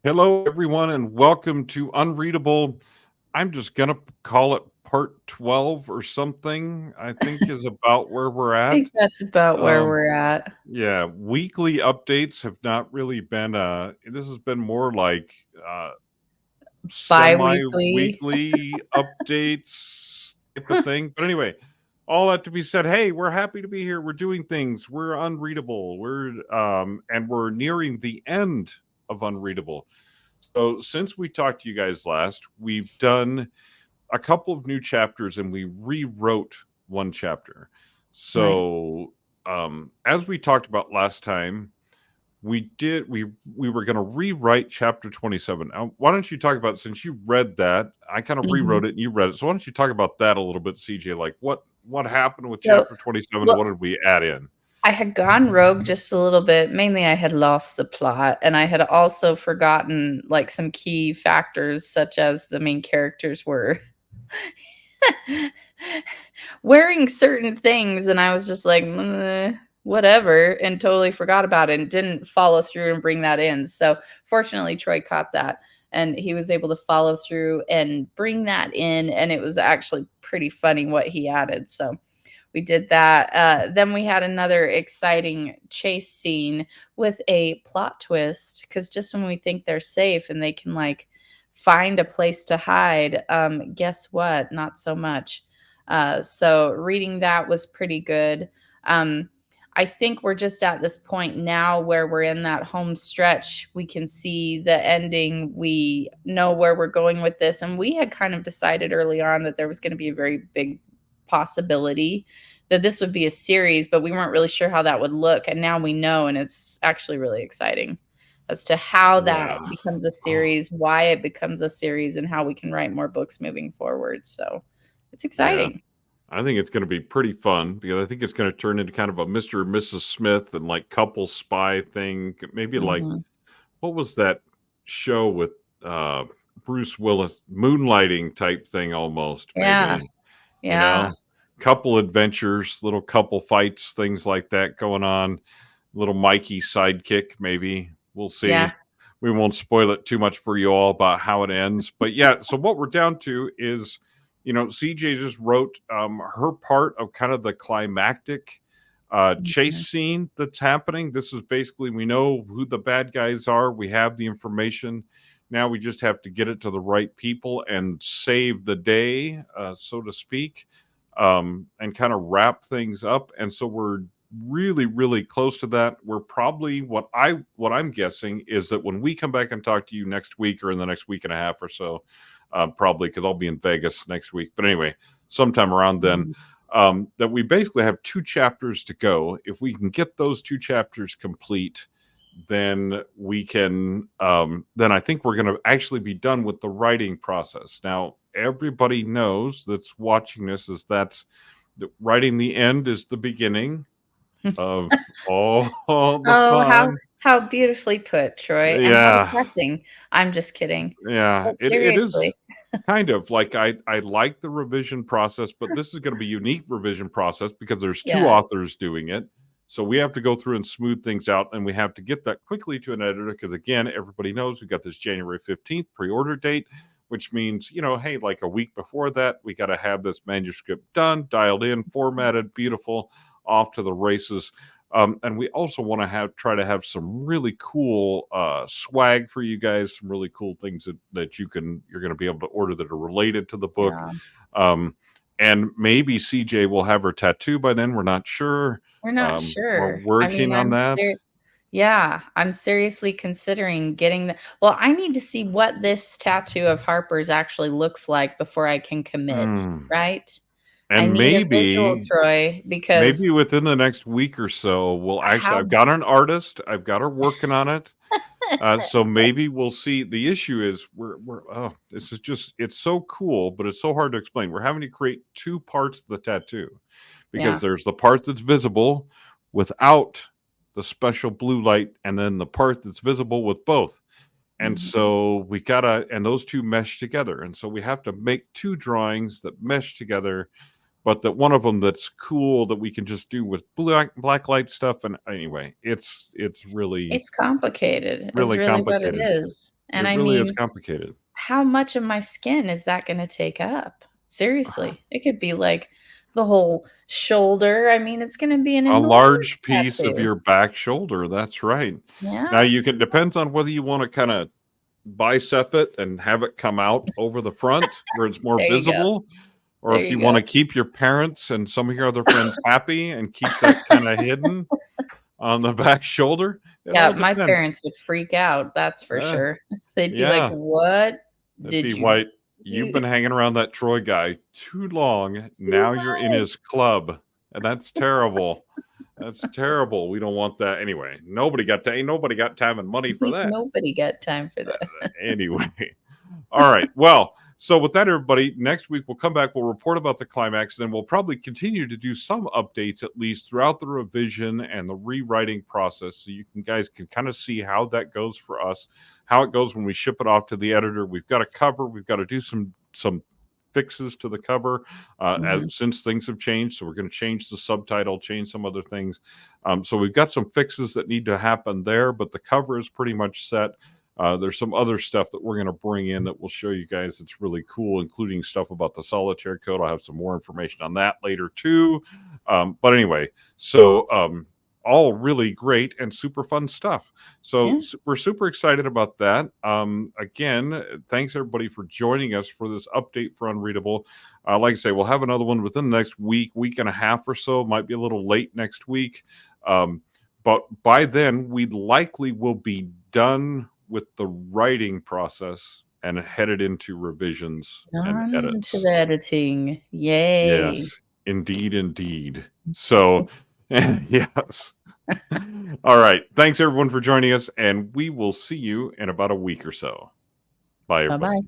Hello, everyone, and welcome to Unreadable. I'm just going to call it part 12 or something, I think is about where we're I think at. that's about where Um, we're at. yeah, weekly updates have not really been, this has been more like semi Bi-weekly. weekly updates type of thing. But anyway, all that to be said, hey, we're happy to be here. We're doing things. We're Unreadable. And we're nearing the end of Unreadable. So since we talked to you guys last, we've done a couple of new chapters and we rewrote one chapter. Right. So as we talked about last time, we were going to rewrite chapter 27. Now, why don't you talk about, since you read that, I kind of Mhm. rewrote it and you read it. So why don't you talk about that a little bit, CJ? Like what happened with So, chapter 27? well, What did we add in? I had gone rogue just a little bit. Mainly, I had lost the plot, and I had also forgotten like some key factors, such as the main characters were wearing certain things, and I was just like, whatever, and totally forgot about it and didn't follow through and bring that in. So, fortunately, Troy caught that and he was able to follow through and bring that in. And it was actually pretty funny what he added. So, we did that. Then we had another exciting chase scene with a plot twist because just when we think they're safe and they can like find a place to hide, guess what? Not so much. So reading that was pretty good. Um, I think we're just at this point now where we're in that home stretch. We can see the ending. We know where we're going with this. And we had kind of decided early on that there was going to be a very big possibility that this would be a series, but we weren't really sure how that would look. And now we know, and it's actually really exciting as to how that Yeah. becomes a Oh, series, why it becomes a series, and how we can write more books moving forward. So it's yeah. exciting. I think it's going to be pretty fun because I think it's going to turn into kind of a Mr. and Mrs. Smith and like couple spy thing. Maybe like, Hmm. what was that show with uh, Bruce Willis, moonlighting type thing almost, Yeah. maybe, you Yeah. know, couple adventures, little couple fights, things like that going on. Little Mikey sidekick, maybe. We'll Yeah. see. We won't spoil it too much for you all about how it ends. But yeah, so what we're down to is, CJ just wrote her part of kind of the climactic chase Mhm. scene that's happening. This is basically, we know who the bad guys are, we have the information. Now we just have to get it to the right people and save the day, so to speak, and kind of wrap things up. And so we're really, really close to that. We're probably, what I'm guessing is that when we come back and talk to you next week or in the next week and a half or so, probably because I'll be in Vegas next week. But anyway, sometime around then, Mhm. that we basically have two chapters to go. If we can get those two chapters complete, then we can. Then I think we're going to actually be done with the writing process. Now, everybody knows that's watching this is that writing the end is the beginning of all the Oh, how fun. how beautifully put, Troy, and how Yeah, depressing. I'm just kidding. yeah. But It is seriously. kind of like I like the revision process, but this is going to be a unique revision process because there's two Yeah. authors doing it. So we have to go through and smooth things out, and we have to get that quickly to an editor because again, everybody knows we've got this January 15th pre-order date, which means, hey, like a week before that, we got to have this manuscript done, dialed in, formatted, beautiful, off to the races. And we also want to try to have some really cool swag for you guys, some really cool things that you're going to be able to order that are related to the book. Yeah. Um, and maybe CJ will have her tattoo by then. We're not sure. We're not We're sure. I mean, working on that. yeah, I'm seriously considering getting the well, I need to see what this tattoo of Harper's actually looks like before I can commit, Mm. right? I And need a visual, Troy, because maybe within the next week or so, we'll actually. how I've got an artist. I've got her working on it. So maybe we'll see. The issue is we're oh, this is just it's so cool, but it's so hard to explain. We're having to create two parts of the tattoo because yeah. there's the part that's visible without the special blue light, and then the part that's visible with both. And Mhm. so we gotta, and those two mesh together. And so we have to make two drawings that mesh together but that one of them that's cool that we can just do with black light stuff. And anyway, it's really It's complicated, is really really what it complicated. is. And It I really is mean, complicated. how much of my skin is that gonna take up? Seriously. It could be, like, the whole shoulder. I mean, it's gonna be an A enormous large piece of tattoo. your back shoulder. That's right. Now Yeah. you can depends on whether you want to kind of bicep it and have it come out over the front where it's more There you go. visible, or There if you you want go. to keep your parents and some of your other friends happy and keep that kind of hidden on the back shoulder. It Yeah, all my depends. parents would freak out, that's for Uh, sure. They'd be like, yeah, "What it'd be did you white. You've been hanging around that Troy guy too long. too Now you're in much?" his club, and that's terrible. That's terrible. We don't want that anyway. Ain't nobody got time and money for that. Nobody got time for that. Anyway. All right. Well, so with that, everybody, next week we'll come back. We'll report about the climax, and then we'll probably continue to do some updates at least throughout the revision and the rewriting process, so you guys can kind of see how that goes for us, how it goes when we ship it off to the editor. We've got a cover. We've got to do some fixes to the cover as Mhm. since things have changed. So we're going to change the subtitle, change some other things. So we've got some fixes that need to happen there, but the cover is pretty much set. There's some other stuff that we're going to bring in that will show you guys. It's really cool, including stuff about the solitaire code. I'll have some more information on that later too. But anyway, so all really great and super fun stuff. So Yeah. we're super excited about that. Again, thanks everybody for joining us for this update for Unreadable. Like I say, we'll have another one within the next week and a half or so. Might be a little late next week. But by then, we likely will be done with the writing process and headed into revisions and On to edits. the editing. Yay. Yes, indeed, indeed. So, yes. All right. Thanks everyone for joining us, and we will see you in about a week or so. Bye, everybody. Bye-bye.